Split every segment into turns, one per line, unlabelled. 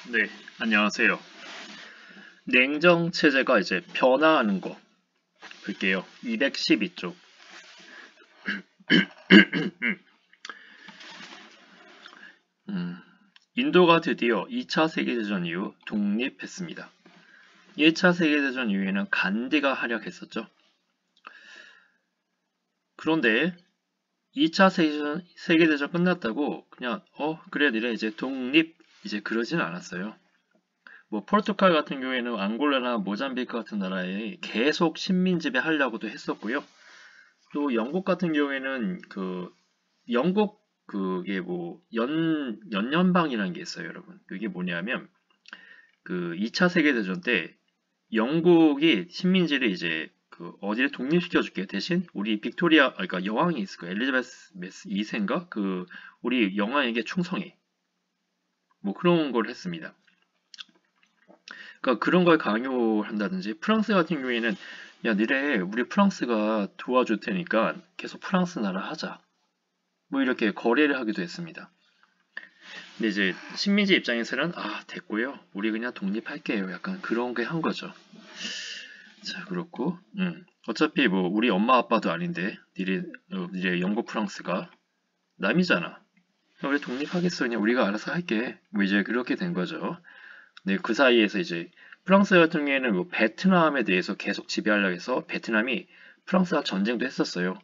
네, 안녕하세요. 냉정 체제가 이제 변화하는 거 볼게요. 212쪽. 인도가 드디어 2차 세계대전 이후 독립했습니다. 1차 세계대전 이후에는 간디가 활약했었죠. 그런데 2차 세계대전 끝났다고 그냥 그래 니네 이제 독립 이제 그러진 않았어요. 뭐 포르투갈 같은 경우에는 앙골라나 모잠비크 같은 나라에 계속 식민 지배하려고도 했었고요. 또 영국 같은 경우에는 영국 그게 뭐 연연방이라는 게 있어요, 여러분. 그게 뭐냐면 2차 세계대전 때 영국이 식민지를 이제 어디를 독립시켜 줄게 대신 우리 빅토리아 그러니까 여왕이 있을 거예요. 엘리자베스 2세인가 우리 여왕에게 충성해. 뭐 그런 걸 했습니다. 그러니까 그런 걸 강요한다든지 프랑스 같은 경우에는 야 니네 우리 프랑스가 도와줄 테니까 계속 프랑스 나라 하자. 뭐 이렇게 거래를 하기도 했습니다. 근데 이제 식민지 입장에서는 됐고요. 우리 그냥 독립할게요. 약간 그런 게 한 거죠. 자 그렇고 어차피 뭐 우리 엄마 아빠도 아닌데 니네 영국 프랑스가 남이잖아. 우리 독립하겠어. 그냥 우리가 알아서 할게. 뭐 이제 그렇게 된 거죠. 근데 그 사이에서 이제 프랑스 같은 경우에는 뭐 베트남에 대해서 계속 지배하려고 해서 베트남이 프랑스와 전쟁도 했었어요.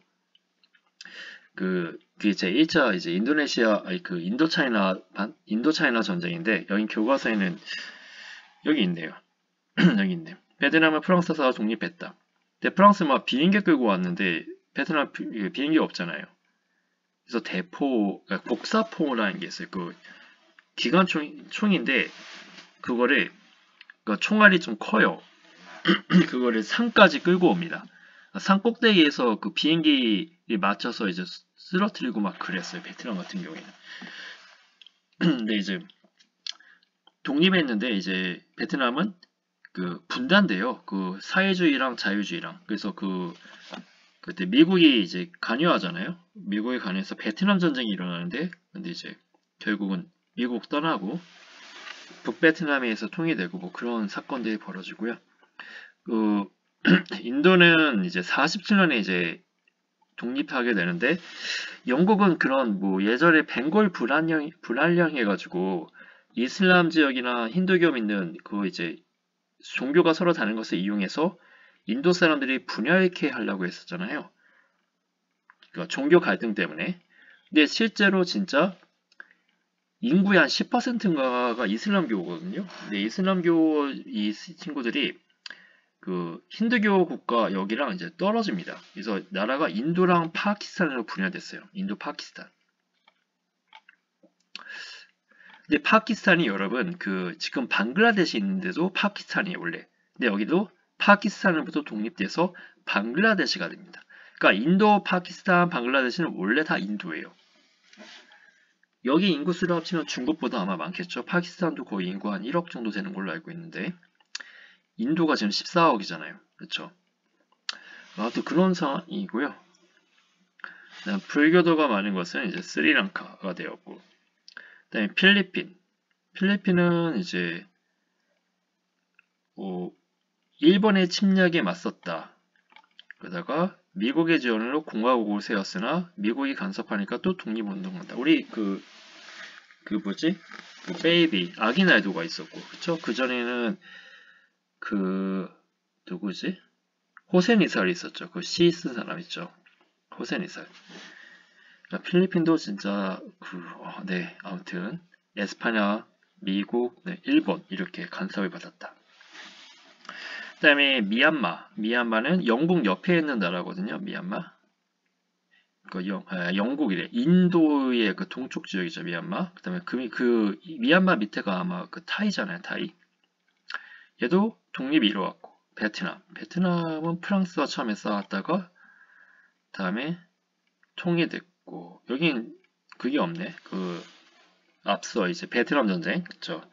그게 제 1차 이제 인도네시아 아니 인도차이나 전쟁인데 여기 교과서에는 여기 있네요. 여기 있네. 베트남은 프랑스에서 독립했다. 근데 프랑스 막 비행기 끌고 왔는데 베트남 비행기가 없잖아요. 그래서 대포 그러니까 곡사포라는 게 있어요. 그 기관총인데 그거를 그러니까 총알이 좀 커요. 그거를 산까지 끌고 옵니다. 산 꼭대기에서 그 비행기에 맞춰서 이제 쓰러뜨리고 막 그랬어요. 베트남 같은 경우에는. 근데 이제 독립했는데 이제 베트남은 분단돼요. 그 사회주의랑 자유주의랑. 그래서 그때 미국이 이제 관여하잖아요. 미국이 관여해서 베트남 전쟁이 일어나는데 근데 이제 결국은 미국 떠나고 북베트남에서 통일되고 뭐 그런 사건들이 벌어지고요. 그 인도는 이제 47년에 이제 독립하게 되는데 영국은 그런 뭐 예전에 벵골 불안령 해가지고 이슬람 지역이나 힌두교 믿는 이제 종교가 서로 다른 것을 이용해서 인도 사람들이 분열케 하려고 했었잖아요. 그러니까 종교 갈등 때문에. 근데 실제로 진짜 인구의 한 10%인가가 이슬람교거든요. 근데 이슬람교 이 친구들이 힌두교 국가 여기랑 이제 떨어집니다. 그래서 나라가 인도랑 파키스탄으로 분열됐어요. 인도 파키스탄. 근데 파키스탄이 여러분 지금 방글라데시 있는데도 파키스탄이에요 원래. 근데 여기도 파키스탄으로부터 독립돼서 방글라데시가 됩니다. 그러니까 인도, 파키스탄, 방글라데시는 원래 다 인도예요. 여기 인구수를 합치면 중국보다 아마 많겠죠. 파키스탄도 거의 인구 한 1억 정도 되는 걸로 알고 있는데 인도가 지금 14억이잖아요. 그렇죠? 또 그런 상황이고요. 불교도가 많은 것은 이제 스리랑카가 되었고 그다음에 필리핀은 이제 일본의 침략에 맞섰다. 그러다가 미국의 지원으로 공화국을 세웠으나 미국이 간섭하니까 또 독립운동한다. 우리 뭐지? 베이비 아기날도가 있었고 그쵸? 그전에는 누구지? 호세니살이 있었죠. 시 쓴 사람 있죠. 호세니살. 그러니까 필리핀도 진짜 네 아무튼 에스파냐, 미국, 네, 일본 이렇게 간섭을 받았다. 그 다음에 미얀마는 영국 옆에 있는 나라거든요. 미얀마. 영국이래. 인도의 동쪽 지역이죠. 미얀마. 그 다음에 미얀마 밑에가 아마 타이잖아요. 타이. 얘도 독립이 이루어왔고 베트남은 프랑스와 처음에 싸웠다가 다음에 통일됐고 여긴 그게 없네. 앞서 이제 베트남 전쟁 그쵸.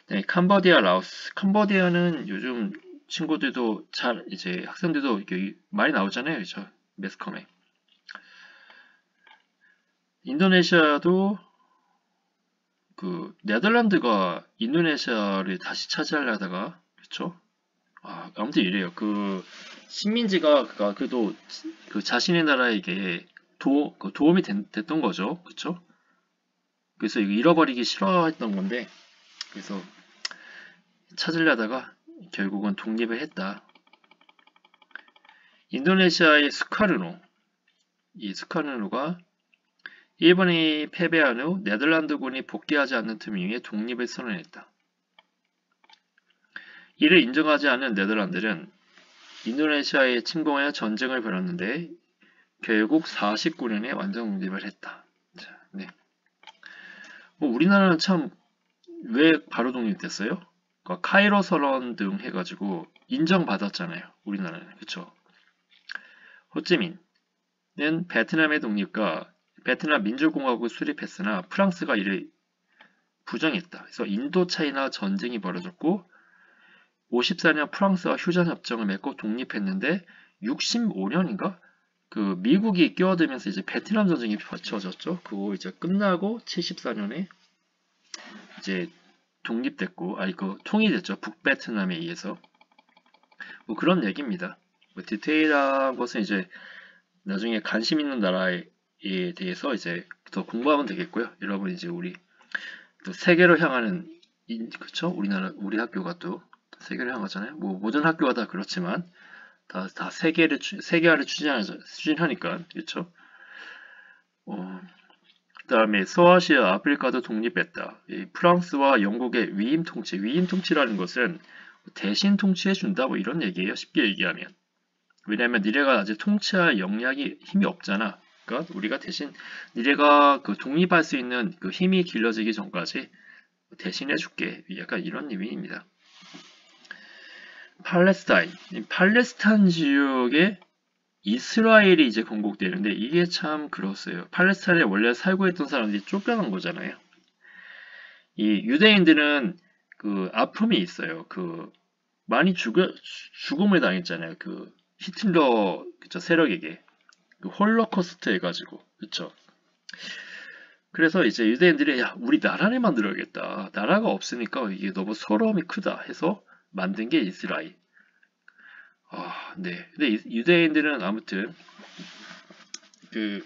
네, 캄보디아, 라오스. 캄보디아는 요즘 친구들도 이제 학생들도 이렇게 많이 나오잖아요. 그죠. 매스컴에. 인도네시아도 그 네덜란드가 인도네시아를 다시 차지하려다가 그쵸? 아무튼 이래요. 그 식민지가 그래도 그 자신의 나라에게 도움이 됐던 거죠. 그쵸? 그래서 이거 잃어버리기 싫어했던 건데 그래서 찾으려다가 결국은 독립을 했다. 인도네시아의 수카르노. 이 수카르노가 일본이 패배한 후 네덜란드군이 복귀하지 않는 틈이에 독립을 선언했다. 이를 인정하지 않은 네덜란드는 인도네시아에 침공하여 전쟁을 벌였는데 결국 49년에 완전 독립을 했다. 자, 네. 우리나라는 참 왜 바로 독립됐어요? 그러니까 카이로 선언 등 해가지고 인정받았잖아요. 우리나라는. 그쵸? 호찌민은 베트남의 독립과 베트남 민주공화국을 수립했으나 프랑스가 이를 부정했다. 그래서 인도차이나 전쟁이 벌어졌고 54년 프랑스와 휴전협정을 맺고 독립했는데 65년인가? 그 미국이 끼어들면서 이제 베트남 전쟁이 벌쳐졌죠. 그거 이제 끝나고 74년에 이제 독립됐고, 통일됐죠. 북베트남에 의해서. 뭐 그런 얘기입니다. 뭐 디테일한 것은 이제 나중에 관심 있는 나라에 대해서 이제 더 공부하면 되겠고요. 여러분 이제 우리 또 세계로 향하는 그쵸? 우리 학교가 또 세계를 향하잖아요. 뭐 모든 학교가 다 그렇지만 다 세계화를 추진하니까 그렇죠. 그다음에 서아시아, 아프리카도 독립했다. 이 프랑스와 영국의 위임 통치라는 것은 대신 통치해 준다 뭐 이런 얘기예요. 쉽게 얘기하면. 왜냐하면 니네가 아직 통치할 힘이 없잖아. 그러니까 우리가 대신 니네가 그 독립할 수 있는 그 힘이 길러지기 전까지 대신해 줄게. 약간 이런 의미입니다. 팔레스타인 지역에 이스라엘이 이제 건국되는데 이게 참 그렇어요. 팔레스타인에 원래 살고 있던 사람들이 쫓겨난 거잖아요. 이 유대인들은 그 아픔이 있어요. 그 많이 죽음을 당했잖아요. 그 히틀러 그쵸, 세력에게 그 홀로코스트 해가지고 그쵸. 그래서 이제 유대인들이 야 우리 나라를 만들어야겠다. 나라가 없으니까 이게 너무 서러움이 크다 해서 만든 게 이스라엘. 네. 근데 유대인들은 아무튼 그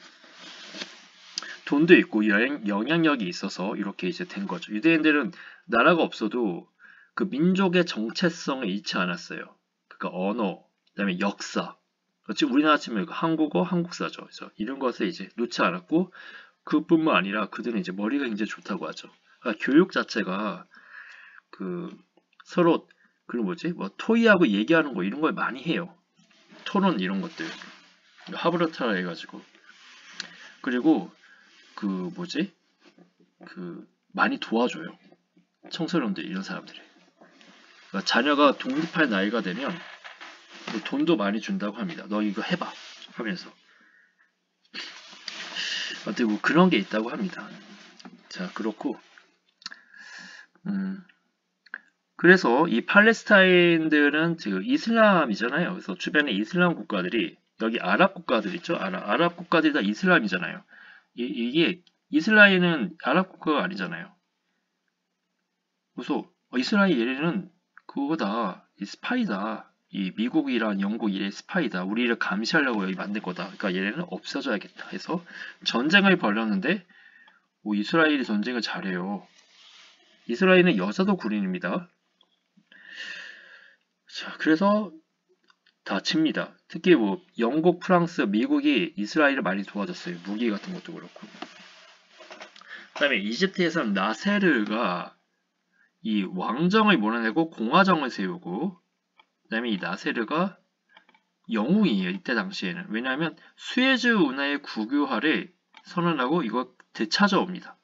돈도 있고 영향력이 있어서 이렇게 이제 된 거죠. 유대인들은 나라가 없어도 그 민족의 정체성을 잃지 않았어요. 그러니까 언어, 그다음에 역사. 그렇지 우리나라 치면 한국어, 한국사죠. 그래서 이런 것을 이제 놓지 않았고 그뿐만 아니라 그들은 이제 머리가 굉장히 좋다고 하죠. 그러니까 교육 자체가 그 서로 그 뭐지? 뭐 토의하고 얘기하는 거 이런 걸 많이 해요. 토론 이런 것들. 하브르타라 해가지고. 그리고 그 뭐지? 그 많이 도와줘요. 청소년들 이런 사람들이. 그러니까 자녀가 독립할 나이가 되면 뭐 돈도 많이 준다고 합니다. 너 이거 해봐 하면서. 아무튼 뭐 그런 게 있다고 합니다. 자 그렇고 그래서 이 팔레스타인들은 지금 이슬람이잖아요. 그래서 주변에 이슬람 국가들이 여기 아랍 국가들 있죠. 아랍 국가들이 다 이슬람이잖아요. 이게 이스라엘은 아랍 국가가 아니잖아요. 그래서 이스라엘 얘네는 그거다. 이 스파이다. 이 미국이랑 영국 이래 스파이다. 우리를 감시하려고 여기 만든 거다. 그러니까 얘네는 없어져야겠다 해서 전쟁을 벌였는데 이스라엘이 전쟁을 잘해요. 이스라엘은 여자도 군인입니다. 자, 그래서 다칩니다. 특히 뭐 영국, 프랑스, 미국이 이스라엘을 많이 도와줬어요. 무기 같은 것도 그렇고. 그다음에 이집트에서는 나세르가 이 왕정을 몰아내고 공화정을 세우고 그다음에 이 나세르가 영웅이에요. 이때 당시에는. 왜냐하면 수에즈 운하의 국유화를 선언하고 이거 되찾아옵니다.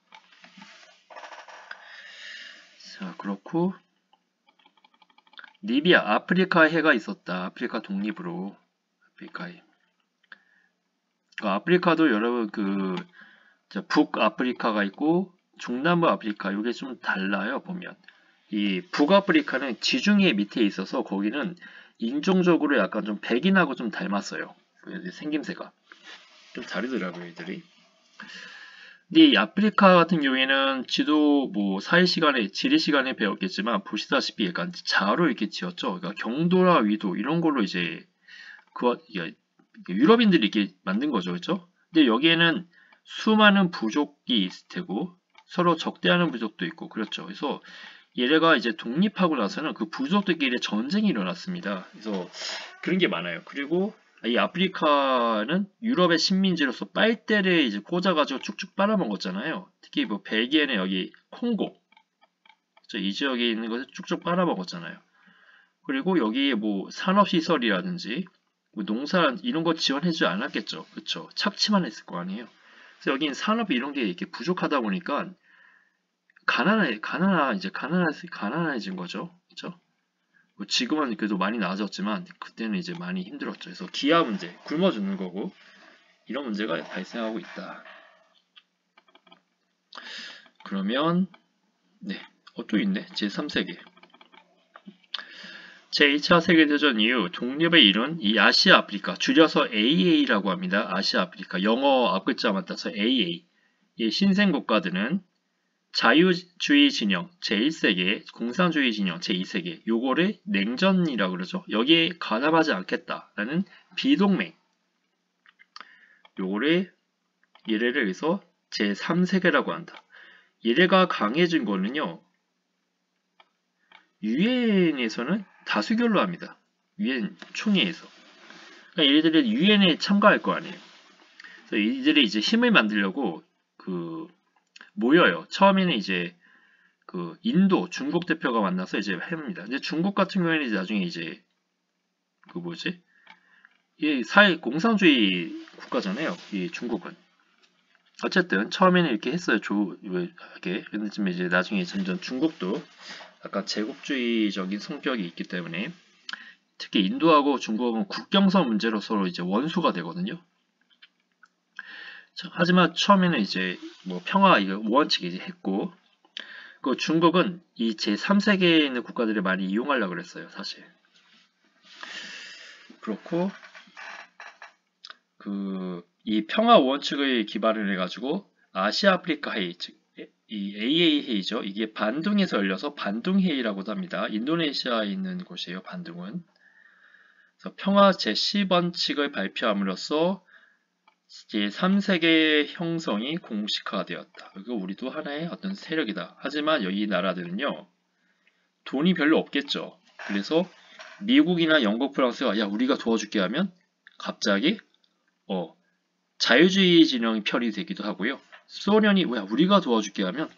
자, 그렇고 리비아, 아프리카 해가 있었다. 아프리카 독립으로. 아프리카에. 아프리카도 여러분 북아프리카가 있고 중남부 아프리카 이게 좀 달라요. 보면 이 북아프리카는 지중해 밑에 있어서 거기는 인종적으로 약간 좀 백인하고 좀 닮았어요. 생김새가 좀 다르더라고요. 애들이. 근데 이 아프리카 같은 경우에는 지도 뭐 사회 시간에 지리 시간에 배웠겠지만 보시다시피 약간 자로 이렇게 지었죠. 그러니까 경도나 위도 이런 걸로 이제 유럽인들이 이렇게 만든 거죠, 그렇죠? 근데 여기에는 수많은 부족이 있을 테고 서로 적대하는 부족도 있고 그렇죠. 그래서 얘네가 이제 독립하고 나서는 그 부족들끼리 전쟁이 일어났습니다. 그래서 그런 게 많아요. 그리고 이 아프리카는 유럽의 식민지로서 빨대를 이제 꽂아가지고 쭉쭉 빨아먹었잖아요. 특히 뭐 벨기에는 여기 콩고, 그렇죠? 이 지역에 있는 것을 쭉쭉 빨아먹었잖아요. 그리고 여기에 뭐 산업시설이라든지 뭐 농사 이런 거 지원해주지 않았겠죠. 그렇죠? 착취만 했을 거 아니에요. 그래서 여기는 산업이 이런 게 이렇게 부족하다 보니까 가난해진 거죠. 그렇죠? 뭐 지금은 그래도 많이 나아졌지만 그때는 이제 많이 힘들었죠. 그래서 기아 문제, 굶어 죽는 거고 이런 문제가 발생하고 있다. 그러면 네, 또 있네. 제3세계. 제2차 세계대전 이후 독립을 이룬 이 아시아 아프리카, 줄여서 AA라고 합니다. 아시아 아프리카, 영어 앞글자만 따서 AA. 이 신생 국가들은 자유주의 진영 제1세계, 공산주의 진영 제2세계, 요거를 냉전이라고 그러죠. 여기에 가담하지 않겠다라는 비동맹. 요거를 얘네를 해서 제3세계라고 한다. 얘네가 강해진 거는요. 유엔에서는 다수결로 합니다. 유엔 총회에서. 그러니까 얘네들이 유엔에 참가할 거 아니에요. 그래서 이들이 이제 힘을 만들려고 모여요. 처음에는 이제 인도, 중국 대표가 만나서 이제 해봅니다. 근데 중국 같은 경우에는 이제 나중에 이제 이 사회 공산주의 국가잖아요. 이 중국은. 어쨌든 처음에는 이렇게 했어요. 조하게. 근데 이제 나중에 점점 중국도 약간 제국주의적인 성격이 있기 때문에 특히 인도하고 중국은 국경선 문제로 서로 이제 원수가 되거든요. 하지만 처음에는 이제 뭐 평화 이거 원칙이 했고 그 중국은 이 제3세계에 있는 국가들을 많이 이용하려고 그랬어요, 사실. 그렇고 이 평화 원칙을 기반을 해가지고 아시아 아프리카 회의, 즉 이 AA 회의죠. 이게 반둥에서 열려서 반둥 회의라고도 합니다. 인도네시아에 있는 곳이에요, 반둥은. 그래서 평화 제10원칙을 발표함으로써 제3세계 형성이 공식화되었다. 그리고 우리도 하나의 어떤 세력이다. 하지만 여기 나라들은요, 돈이 별로 없겠죠. 그래서 미국이나 영국, 프랑스가 야 우리가 도와줄게 하면 갑자기 자유주의 진영이 편이되기도 하고요. 소련이 야 우리가 도와줄게 하면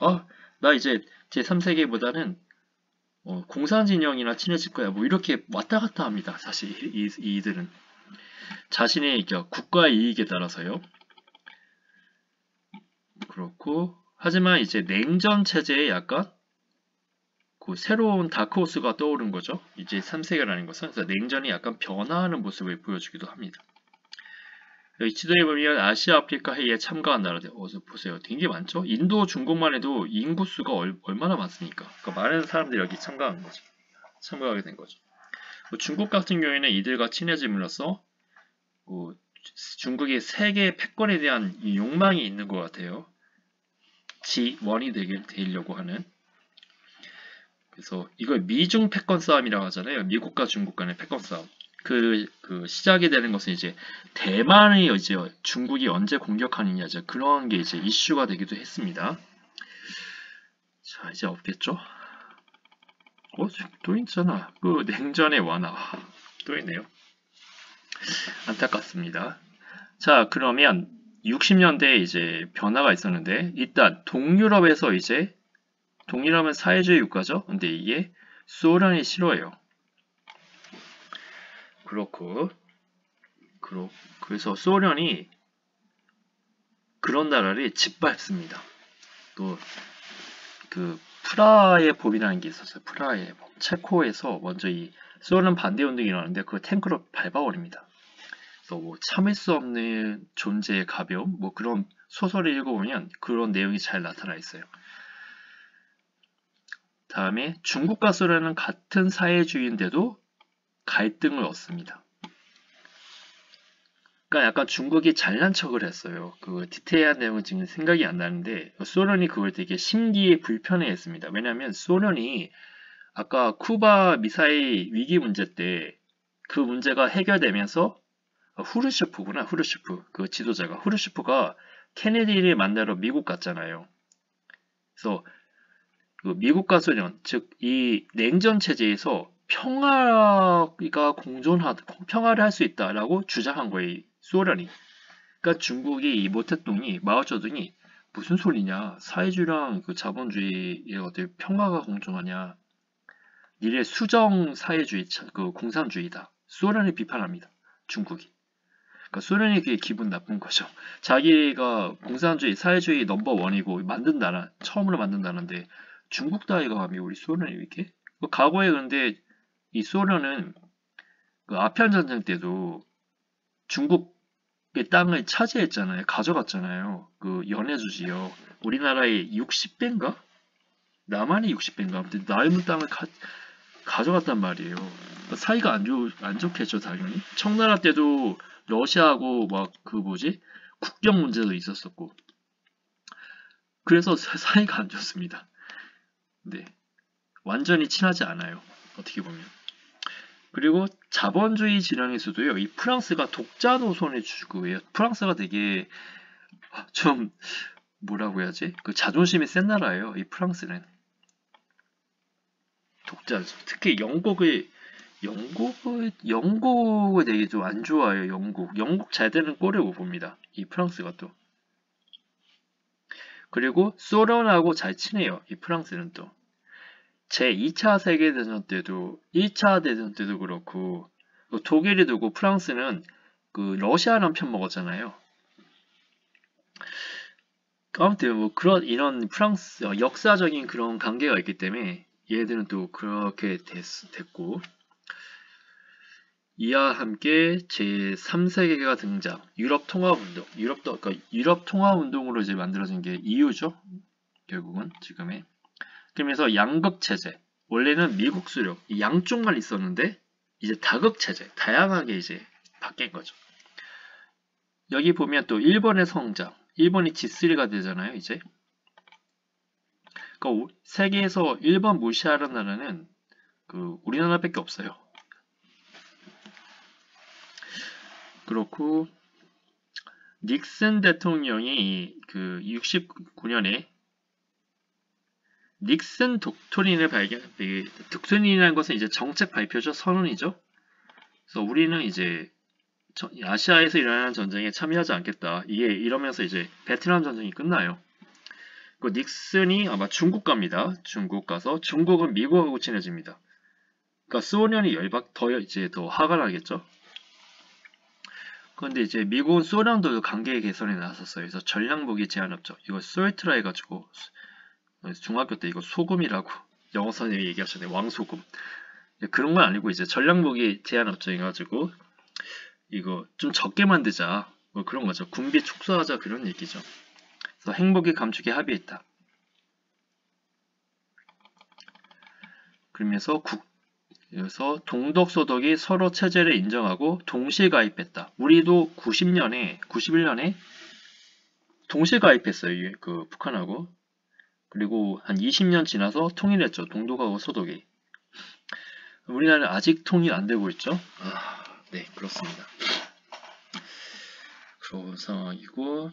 나 이제 제3세계보다는 공산 진영이나 친해질 거야. 뭐 이렇게 왔다 갔다 합니다. 사실 이들은 자신의 국가의 이익에 따라서요. 그렇고 하지만 이제 냉전 체제에 약간 새로운 다크호스가 떠오른 거죠. 이제 3세계라는 것은. 그래서 냉전이 약간 변화하는 모습을 보여주기도 합니다. 여기 지도에 보면 아시아 아프리카 회의에 참가한 나라들 어서 보세요. 되게 많죠? 인도 중국만 해도 인구수가 얼마나 많습니까? 그러니까 많은 사람들이 여기 참가하게 된 거죠. 중국 같은 경우에는 이들과 친해짐으로써 중국의 세계 패권에 대한 욕망이 있는 것 같아요. 지원이 되려고 하는. 그래서 이걸 미중 패권 싸움이라고 하잖아요. 미국과 중국 간의 패권 싸움. 시작이 되는 것은 이제 대만의 이제 중국이 언제 공격하느냐 이제 그런 게 이제 이슈가 되기도 했습니다. 자 이제 없겠죠? 또 있잖아. 냉전의 완화 또 있네요. 안타깝습니다. 자 그러면 60년대에 이제 변화가 있었는데 일단 동유럽에서 이제 동유럽은 사회주의 국가죠. 근데 이게 소련이 싫어해요. 그래서 소련이 그런 나라를 짓밟습니다. 또 프라하의 법이라는 게 있었어요. 프라하의 법. 체코에서 먼저 이 소련 반대 운동이 일어나는데 그 탱크로 밟아버립니다. 그래서 참을 수 없는 존재의 가벼움 그런 소설을 읽어보면 그런 내용이 잘 나타나 있어요. 다음에 중국과 소련은 같은 사회주의인데도 갈등을 얻습니다. 그러니까 약간 중국이 잘난 척을 했어요. 그 디테일한 내용은 지금 생각이 안 나는데 소련이 그걸 되게 심기에 불편해했습니다. 왜냐하면 소련이 아까 쿠바 미사일 위기 문제 때 그 문제가 해결되면서 후르쇼프구나 후르쇼프 그 지도자가 후르쇼프가 케네디를 만나러 미국 갔잖아요. 그래서 그 미국과 소련 즉 이 냉전 체제에서 평화를 할 수 있다라고 주장한 거예요. 소련이. 그러니까 중국이 이 모택동이 마오쩌둥이 무슨 소리냐 사회주의랑 그 자본주의의 어떻게 평화가 공존하냐 니네 수정 사회주의 그 공산주의다. 소련을 비판합니다. 중국이. 그러니까 소련이 그게 기분 나쁜 거죠. 자기가 공산주의 사회주의 넘버원이고 만든 나라 처음으로 만든 나라인데 중국 따위가 감히 우리 소련이 이렇게? 과거에 근데 이 소련은 그 아편 전쟁 때도 중국의 땅을 차지했잖아요. 가져갔잖아요. 그 연해주지요. 우리나라의 60배인가? 남한이 60배인가? 아무튼 남은 땅을 가져갔단 말이에요. 사이가 안 좋겠죠, 당연히. 청나라 때도 러시아하고 막 그 뭐지? 국경 문제도 있었었고. 그래서 사이가 안 좋습니다. 네. 완전히 친하지 않아요. 어떻게 보면. 그리고 자본주의 진영에서도요, 이 프랑스가 독자 노선을 추구해요. 프랑스가 되게 좀 뭐라고 해야지? 그 자존심이 센 나라예요. 이 프랑스는. 독자죠. 특히 영국을 되게 좀 안 좋아해요. 영국 잘 되는 꼴을 못 봅니다. 이 프랑스가 또. 그리고 소련하고 잘 친해요. 이 프랑스는 또. 제2차 세계대전 때도 1차 대전 때도 그렇고 독일이 두고 프랑스는 그 러시아랑 편 먹었잖아요. 아무튼 뭐 이런 프랑스 역사적인 그런 관계가 있기 때문에 얘들은 또 그렇게 됐고 이와 함께 제3세계가 등장. 유럽 통합운동. 그러니까 유럽 통합운동으로 이제 만들어진 게 EU죠. 결국은 지금의. 그러면서 양극 체제. 원래는 미국 수령 이 양쪽만 있었는데 이제 다극 체제. 다양하게 이제 바뀐 거죠. 여기 보면 또 일본의 성장. 일본이 G3가 되잖아요, 이제. 그러니까 세계에서 일본 무시하는 나라는 그 우리나라밖에 없어요. 그렇고 닉슨 대통령이 그 69년에 닉슨 독트린을 독트린이라는 것은 이제 정책 발표죠, 선언이죠. 그래서 우리는 이제 아시아에서 일어나는 전쟁에 참여하지 않겠다. 이게 이러면서 이제 베트남 전쟁이 끝나요. 그 닉슨이 아마 중국 갑니다. 중국 가서 중국은 미국하고 친해집니다. 그러니까 소련이 더 화가 나겠죠. 그런데 이제 미국은 소련도 관계 개선에 나섰어요. 그래서 전략무기 제한업적 이거 솔트라 해가지고 중학교 때 이거 소금이라고 영어 선생님이 얘기하셨네. 왕소금. 그런 건 아니고 이제 전략무기 제한업적 해가지고 이거 좀 적게 만들자. 뭐 그런 거죠. 군비 축소하자 그런 얘기죠. 그래서 핵무기 감축에 합의했다. 그러면서 그래서 동독소독이 서로 체제를 인정하고 동시에 가입했다. 우리도 91년에 동시에 가입했어요. 그 북한하고. 그리고 한 20년 지나서 통일했죠. 동독하고 소독이. 우리나라는 아직 통일 안 되고 있죠. 네, 그렇습니다. 그런 상황이고,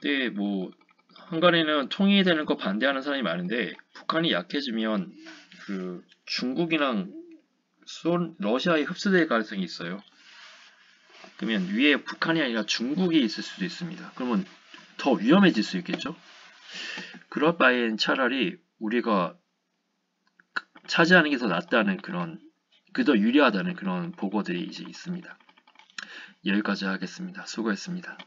네, 뭐 헝가리는 통일되는 거 반대하는 사람이 많은데 북한이 약해지면 그 중국이랑 러시아에 흡수될 가능성이 있어요. 그러면 위에 북한이 아니라 중국이 있을 수도 있습니다. 그러면 더 위험해질 수 있겠죠? 그럴 바엔 차라리 우리가 차지하는 게 더 낫다는 더 유리하다는 그런 보고들이 이제 있습니다. 여기까지 하겠습니다. 수고했습니다.